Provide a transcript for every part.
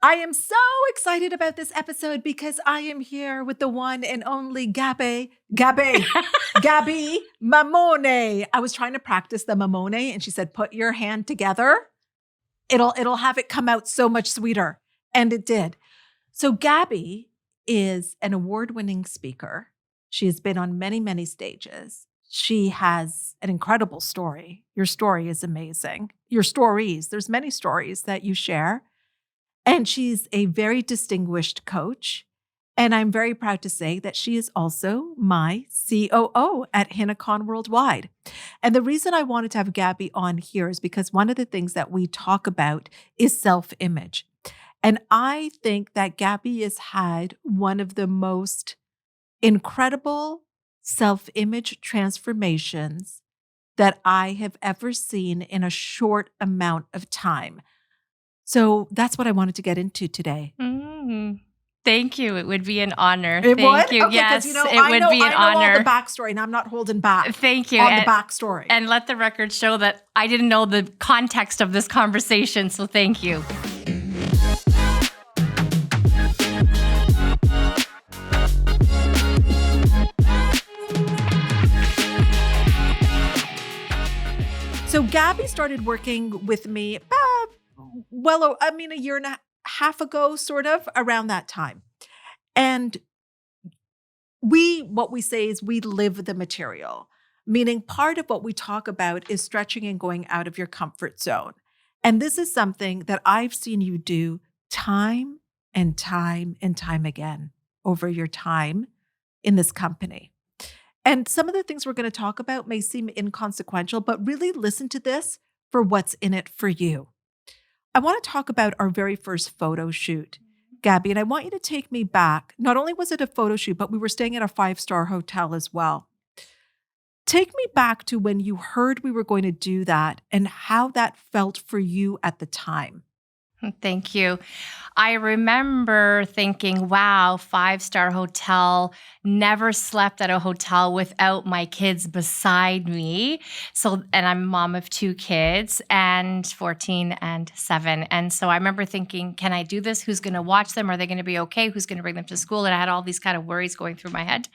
I am so excited about this episode because I am here with the one and only Gaby Mammone. I was trying to practice the Mammone and she said, put your hand together. It'll have it come out so much sweeter. And it did. So Gaby is an award-winning speaker. She has been on many, many stages. She has an incredible story. Your story is amazing. Your stories, there's many stories that you share. And she's a very distinguished coach. And I'm very proud to say that she is also my COO at Hina Khan Worldwide. And the reason I wanted to have Gaby on here is because one of the things that we talk about is self-image. And I think that Gaby has had one of the most incredible self-image transformations that I have ever seen in a short amount of time. So that's what I wanted to get into today. Thank you. It would be an honor. It Thank would? you. Okay, yes, it would be an I know honor. all the backstory, and I'm not holding back. Thank you. On the backstory. And let the record show that I didn't know the context of this conversation, so thank you. So Gaby started working with me about, a year and a half ago, sort of, around that time. And what we say is we live the material, meaning part of what we talk about is stretching and going out of your comfort zone. And this is something that I've seen you do time and time and time again over your time in this company. And some of the things we're going to talk about may seem inconsequential, but really listen to this for what's in it for you. I want to talk about our very first photo shoot, Gaby, and I want you to take me back. Not only was it a photo shoot, but we were staying at a 5-star hotel as well. Take me back to when you heard we were going to do that and how that felt for you at the time. Thank you. I remember thinking, wow, 5-star hotel, never slept at a hotel without my kids beside me. And I'm a mom of 2 kids, and 14 and 7. And so I remember thinking, can I do this? Who's going to watch them? Are they going to be okay? Who's going to bring them to school? And I had all these kind of worries going through my head.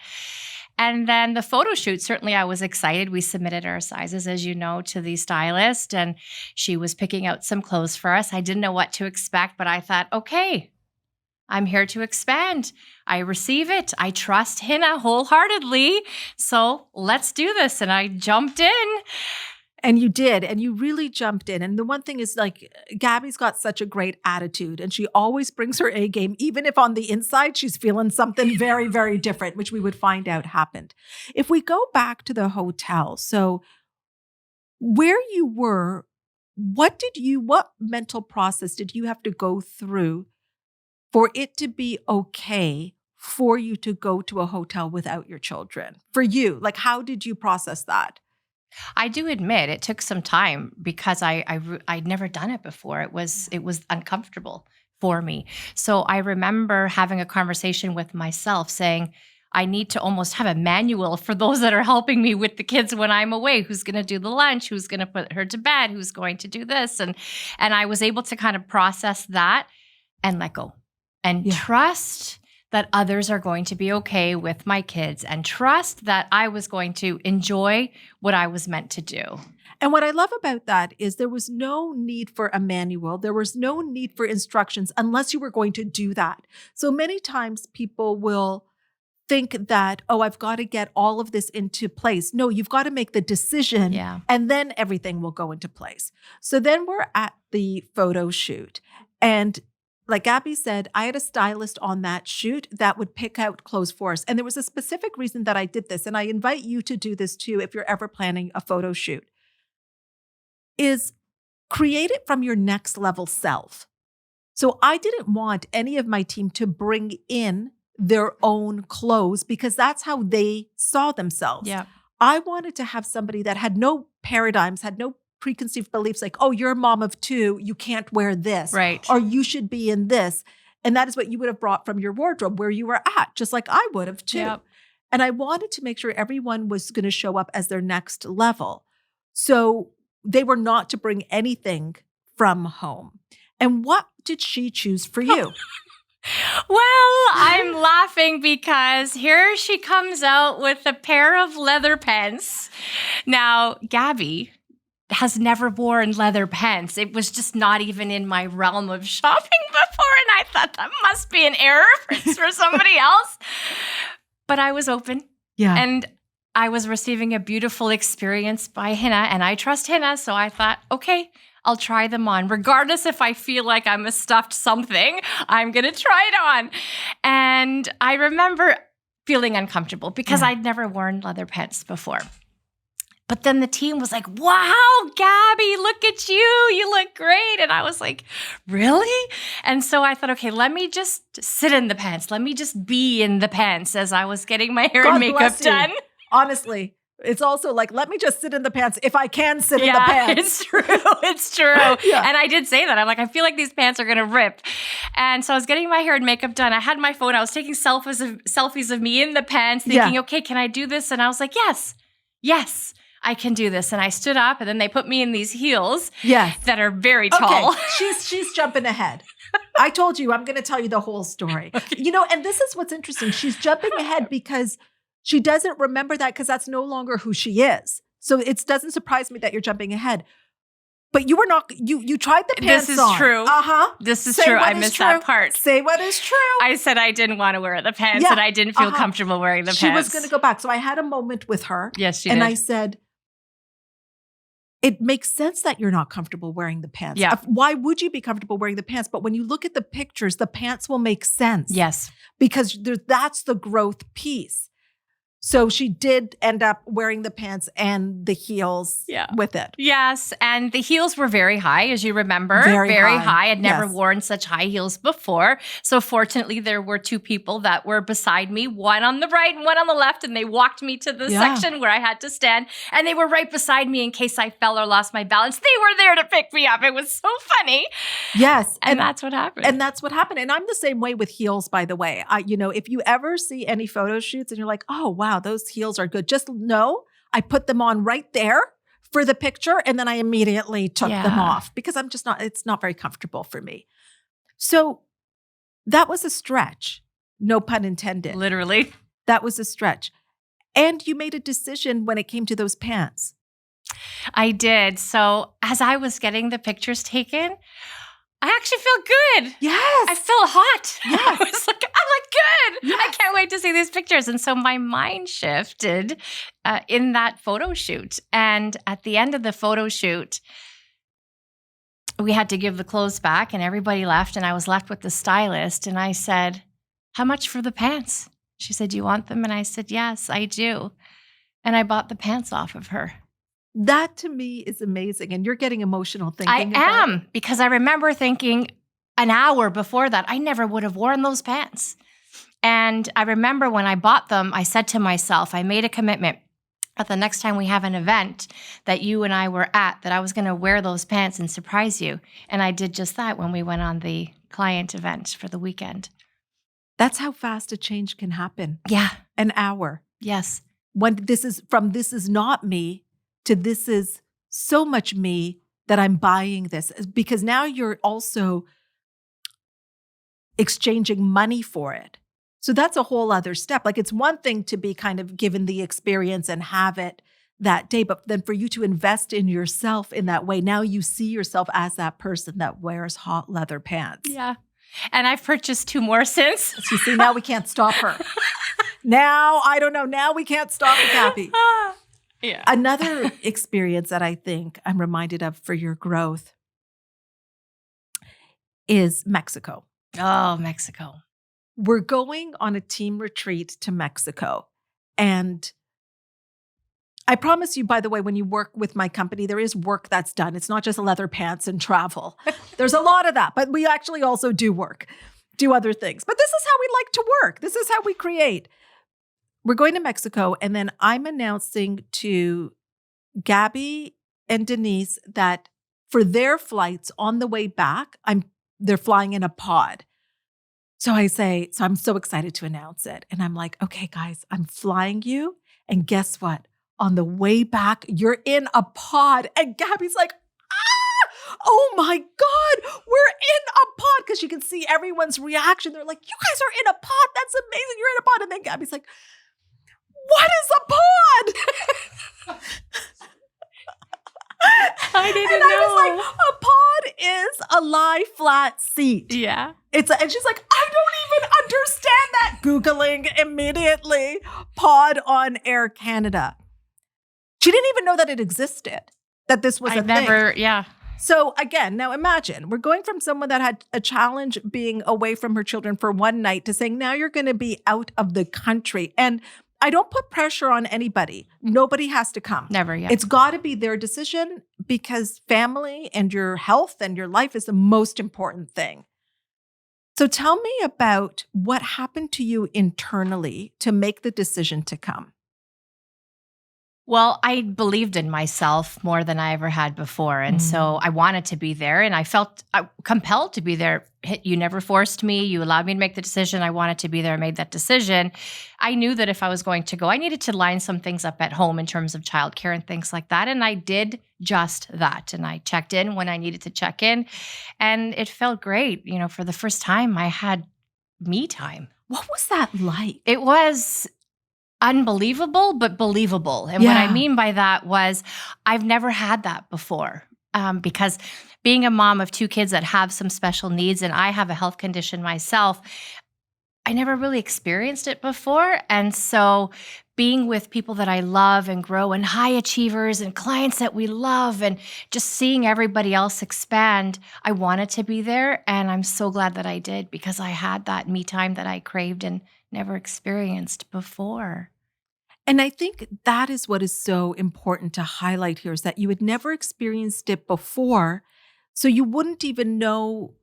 And then the photo shoot, certainly I was excited. We submitted our sizes, as you know, to the stylist, and she was picking out some clothes for us. I didn't know what to expect, but I thought, okay, I'm here to expand. I receive it. I trust Hina wholeheartedly. So let's do this. And I jumped in. And you did, and you really jumped in. And the one thing is, like, Gaby's got such a great attitude, and she always brings her A game, even if on the inside she's feeling something very, very different, which we would find out happened. If we go back to the hotel, so where you were, what mental process did you have to go through for it to be okay for you to go to a hotel without your children? For you, like, how did you process that? I do admit it took some time because I'd never done it before. It was uncomfortable for me. So I remember having a conversation with myself saying, I need to almost have a manual for those that are helping me with the kids when I'm away. Who's going to do the lunch? Who's going to put her to bed? Who's going to do this? And I was able to kind of process that and let go and trust that others are going to be okay with my kids, and trust that I was going to enjoy what I was meant to do. And what I love about that is there was no need for a manual. There was no need for instructions unless you were going to do that. So many times people will think that, oh, I've got to get all of this into place. No, you've got to make the decision and then everything will go into place. So then we're at the photo shoot, and like Gaby said, I had a stylist on that shoot that would pick out clothes for us. And there was a specific reason that I did this. And I invite you to do this too if you're ever planning a photo shoot. Is create it from your next level self. So I didn't want any of my team to bring in their own clothes because that's how they saw themselves. Yeah. I wanted to have somebody that had no paradigms, had no preconceived beliefs like, oh, you're a mom of 2, you can't wear this. Right. Or you should be in this. And that is what you would have brought from your wardrobe where you were at, just like I would have too. Yep. And I wanted to make sure everyone was going to show up as their next level. So they were not to bring anything from home. And what did she choose for you? Well, I'm laughing because here she comes out with a pair of leather pants. Now, Gaby has never worn leather pants. It was just not even in my realm of shopping before. And I thought that must be an error for somebody else. But I was open. Yeah. And I was receiving a beautiful experience by Hina. And I trust Hina. So I thought, okay, I'll try them on. Regardless if I feel like I'm a stuffed something, I'm going to try it on. And I remember feeling uncomfortable because I'd never worn leather pants before. But then the team was like, wow, Gaby, look at you. You look great. And I was like, really? And so I thought, okay, let me just sit in the pants. Let me just be in the pants as I was getting my hair and makeup done. Honestly, it's also like, let me just sit in the pants if I can sit in the pants. It's true. It's true. And I did say that. I'm like, I feel like these pants are going to rip. And so I was getting my hair and makeup done. I had my phone. I was taking selfies of me in the pants thinking, okay, can I do this? And I was like, yes, I can do this. And I stood up and then they put me in these heels that are very tall. Okay. She's jumping ahead. I told you, I'm going to tell you the whole story. Okay. And this is what's interesting. She's jumping ahead because she doesn't remember that because that's no longer who she is. So it doesn't surprise me that you're jumping ahead. But you were not, you tried the pants on. This is true. Uh-huh. This is true. I missed that part. Say what is true. I said I didn't want to wear the pants and I didn't feel comfortable wearing the pants. She was going to go back. So I had a moment with her. Yes, she did. And I said, it makes sense that you're not comfortable wearing the pants. Yeah. Why would you be comfortable wearing the pants? But when you look at the pictures, the pants will make sense. Yes. Because that's the growth piece. So she did end up wearing the pants and the heels with it. Yes. And the heels were very high, as you remember. Very high. I'd never worn such high heels before. So fortunately, there were two people that were beside me, one on the right and one on the left. And they walked me to the section where I had to stand. And they were right beside me in case I fell or lost my balance. They were there to pick me up. It was so funny. Yes. And that's what happened. And that's what happened. And I'm the same way with heels, by the way. If you ever see any photo shoots and you're like, oh, wow, those heels are good. Just know I put them on right there for the picture. And then I immediately took them off because it's not very comfortable for me. So that was a stretch. No pun intended. Literally. That was a stretch. And you made a decision when it came to those pants. I did. So as I was getting the pictures taken, I actually felt good. Yes. I felt hot. Yes. I was like, I look good. Yes. I can't wait to see these pictures. And so my mind shifted in that photo shoot. And at the end of the photo shoot, we had to give the clothes back and everybody left. And I was left with the stylist. And I said, how much for the pants? She said, do you want them? And I said, yes, I do. And I bought the pants off of her. That to me is amazing. And you're getting emotional thinking I am, because I remember thinking an hour before that, I never would have worn those pants. And I remember when I bought them, I said to myself, I made a commitment that the next time we have an event that you and I were at, that I was going to wear those pants and surprise you. And I did just that when we went on the client event for the weekend. That's how fast a change can happen. Yeah. An hour. Yes. When this is not me to this is so much me that I'm buying this, because now you're also exchanging money for it. So that's a whole other step. Like it's one thing to be kind of given the experience and have it that day, but then for you to invest in yourself in that way, now you see yourself as that person that wears hot leather pants. Yeah. And I've purchased 2 more since. You see, now we can't stop her. Now, I don't know. Now we can't stop Gaby. Yeah. Another experience that I think I'm reminded of for your growth is Mexico. Oh, Mexico. We're going on a team retreat to Mexico. And I promise you, by the way, when you work with my company, there is work that's done. It's not just leather pants and travel. There's a lot of that, but we actually also do other things. But this is how we like to work. This is how we create. We're going to Mexico, and then I'm announcing to Gaby and Denise that for their flights on the way back, they're flying in a pod. So I say, so I'm so excited to announce it. And I'm like, okay, guys, I'm flying you. And guess what? On the way back, you're in a pod. And Gaby's like, oh my God, we're in a pod. Because you can see everyone's reaction. They're like, you guys are in a pod. That's amazing. You're in a pod. And then Gabby's like, what is a pod? I didn't know. I was like, a pod is a lie flat seat. Yeah. And she's like, I don't even understand that. Googling immediately pod on Air Canada. She didn't even know that it existed, that this was a thing. Yeah. So again, now imagine we're going from someone that had a challenge being away from her children for one night to saying, now you're going to be out of the country. And I don't put pressure on anybody. Nobody has to come. Never, yeah. It's got to be their decision because family and your health and your life is the most important thing. So tell me about what happened to you internally to make the decision to come. Well, I believed in myself more than I ever had before. And so I wanted to be there and I felt compelled to be there. You never forced me. You allowed me to make the decision. I wanted to be there. I made that decision. I knew that if I was going to go, I needed to line some things up at home in terms of childcare and things like that. And I did just that. And I checked in when I needed to check in. And it felt great. You know, for the first time, I had me time. What was that like? It was unbelievable, but believable. And what I mean by that was I've never had that before because being a mom of two kids that have some special needs and I have a health condition myself, I never really experienced it before. And so being with people that I love and grow and high achievers and clients that we love and just seeing everybody else expand, I wanted to be there. And I'm so glad that I did because I had that me time that I craved and never experienced before. And I think that is what is so important to highlight here is that you had never experienced it before. So you wouldn't even know,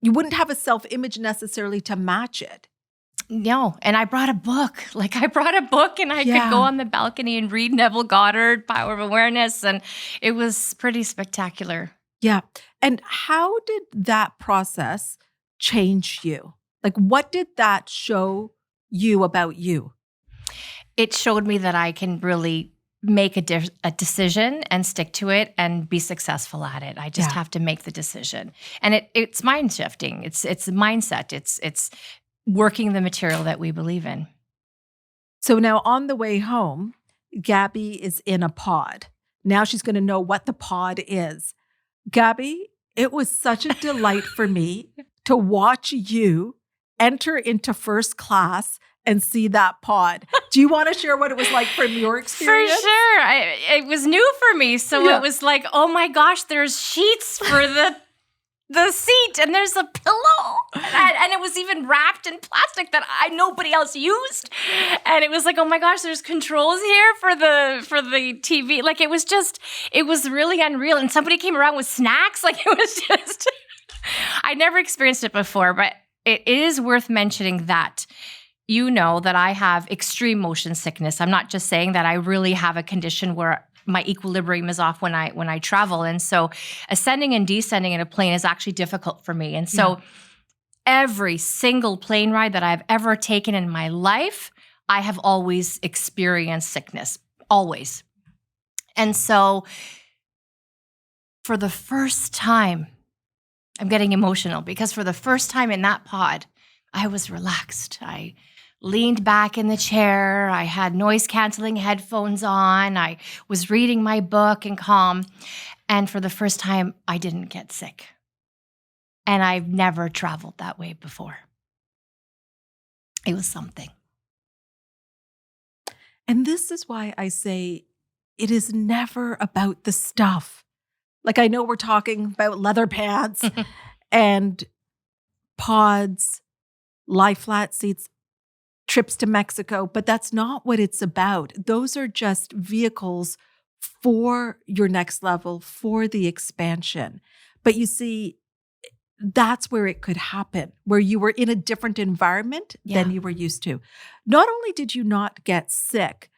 you wouldn't have a self-image necessarily to match it. No. And I brought a book. Like I brought a book and I could go on the balcony and read Neville Goddard, Power of Awareness. And it was pretty spectacular. Yeah. And how did that process change you? Like what did that show you about you? It showed me that I can really make a decision and stick to it and be successful at it. I just have to make the decision. And it's mind shifting. It's mindset. It's working the material that we believe in. So now on the way home, Gabby is in a pod. Now she's going to know what the pod is. Gabby, it was such a delight for me to watch you enter into first class and see that pod. Do you want to share what it was like from your experience? For sure. It was new for me. So it was like, oh my gosh, there's sheets for the seat and there's a pillow. And it was even wrapped in plastic that nobody else used. And it was like, oh my gosh, there's controls here for the TV. Like it was really unreal. And somebody came around with snacks. Like it was just, I never experienced it before, but it is worth mentioning that you know that I have extreme motion sickness. I'm not just saying that I really have a condition where my equilibrium is off when I travel. And so ascending and descending in a plane is actually difficult for me. And so every single plane ride that I've ever taken in my life, I have always experienced sickness, always. And so for the first time, I'm getting emotional because for the first time in that pod, I was relaxed. I leaned back in the chair. I had noise-canceling headphones on. I was reading my book and calm. And for the first time, I didn't get sick. And I've never traveled that way before. It was something. And this is why I say it is never about the stuff. Like I know we're talking about leather pants and pods, lie flat seats, trips to Mexico, but that's not what it's about. Those are just vehicles for your next level, for the expansion. But you see, that's where it could happen, where you were in a different environment than you were used to. Not only did you not get sick,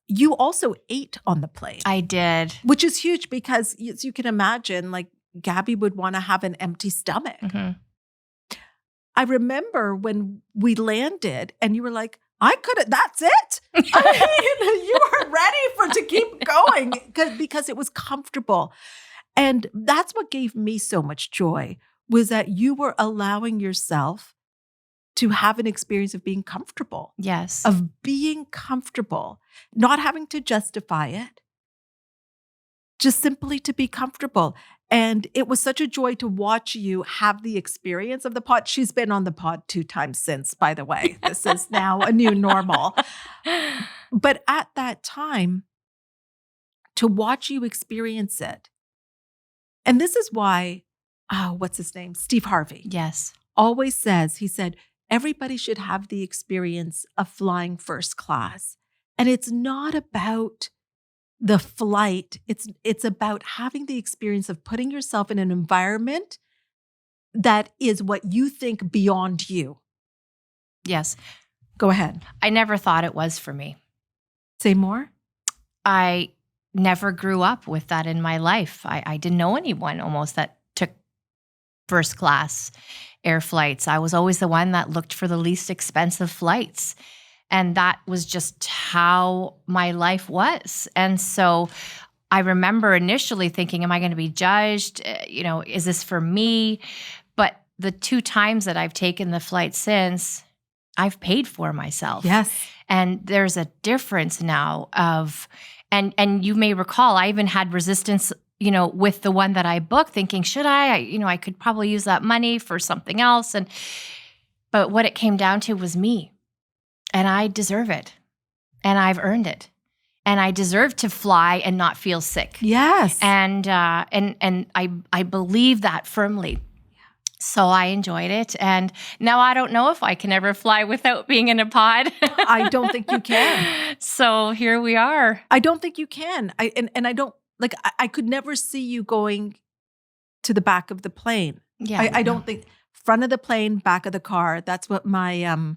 you also ate on the plane. I did. Which is huge because as you can imagine, like Gabby would want to have an empty stomach. Mm-hmm. I remember when we landed and you were like, I could have, that's it. I mean, you were ready to keep going because it was comfortable. And that's what gave me so much joy, was that you were allowing yourself to have an experience of being comfortable. Yes. Of being comfortable, not having to justify it, just simply to be comfortable. And it was such a joy to watch you have the experience of the pod. She's been on the pod 2 times since, by the way. This is now a new normal. But at that time, to watch you experience it. And this is why, what's his name? Steve Harvey. Yes. Always says, he said, everybody should have the experience of flying first class. And it's not about the flight. It's about having the experience of putting yourself in an environment that is what you think beyond you. Yes. Go ahead. I never thought it was for me. Say more. I never grew up with that in my life. I didn't know anyone almost that took first class air flights. I was always the one that looked for the least expensive flights. And that was just how my life was. And so I remember initially thinking, am I going to be judged? Is this for me? But the 2 times that I've taken the flight since, I've paid for myself. Yes. And there's a difference now of, and you may recall, I even had resistance, with the one that I booked, thinking, should I could probably use that money for something else. But what it came down to was me. And I deserve it. And I've earned it. And I deserve to fly and not feel sick. Yes. And I believe that firmly. So I enjoyed it. And now I don't know if I can ever fly without being in a pod. I don't think you can. So here we are. I don't think you can. I don't, I could never see you going to the back of the plane. Yeah. I don't think front of the plane, back of the car. That's what my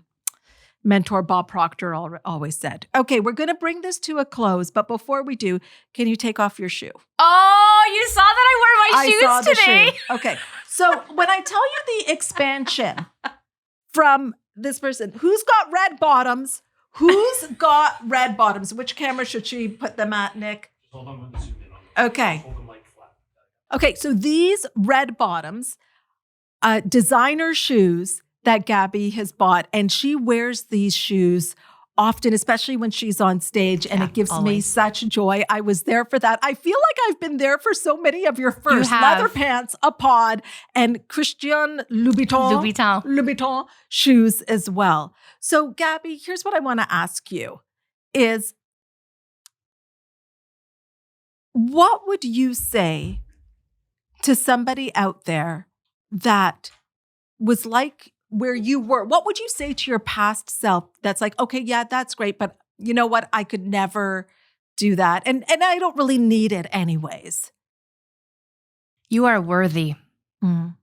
mentor Bob Proctor always said. Okay, we're going to bring this to a close, but before we do, can you take off your shoe? Oh, you saw that I wore my shoes today. Shoe. Okay, so when I tell you the expansion from this person, who's got red bottoms? Who's got red bottoms? Which camera should she put them at, Nick? Hold on, zoom in on them. Okay. Hold them like flat. Okay, so these red bottoms, designer shoes that Gaby has bought, and she wears these shoes often, especially when she's on stage, and it gives me such joy. I was there for that. I feel like I've been there for so many of your first leather pants, a pod, and Christian Louboutin shoes as well. So Gaby, here's what I want to ask you is, what would you say to somebody out there that was like where you were? What would you say to your past self that's like, okay, yeah, that's great, but you know what? I could never do that. And I don't really need it anyways. You are worthy. Mm.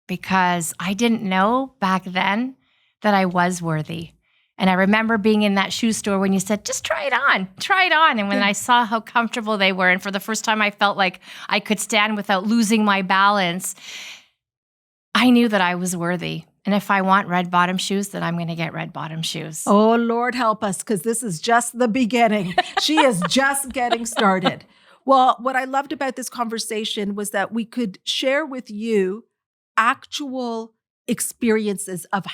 Because I didn't know back then that I was worthy. And I remember being in that shoe store when you said, just try it on. And when I saw how comfortable they were, and for the first time I felt like I could stand without losing my balance, I knew that I was worthy. And if I want red bottom shoes, then I'm going to get red bottom shoes. Oh, Lord help us, because this is just the beginning. She is just getting started. Well, what I loved about this conversation was that we could share with you actual experiences of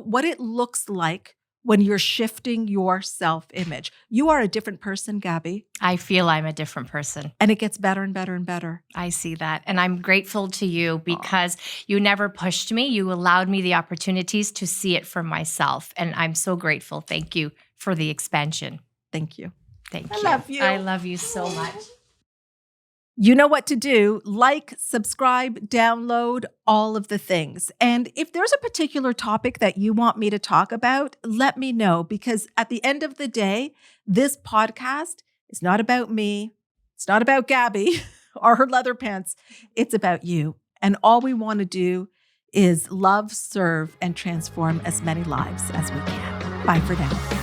what it looks like when you're shifting your self-image. You are a different person, Gaby. I feel I'm a different person. And it gets better and better and better. I see that. And I'm grateful to you because you never pushed me. You allowed me the opportunities to see it for myself. And I'm so grateful. Thank you for the expansion. Thank you. Thank I you. love you. I love you so much. You know what to do. Like, subscribe, download, all of the things. And if there's a particular topic that you want me to talk about, let me know, because at the end of the day, this podcast is not about me. It's not about Gaby or her leather pants. It's about you. And all we want to do is love, serve, and transform as many lives as we can. Bye for now.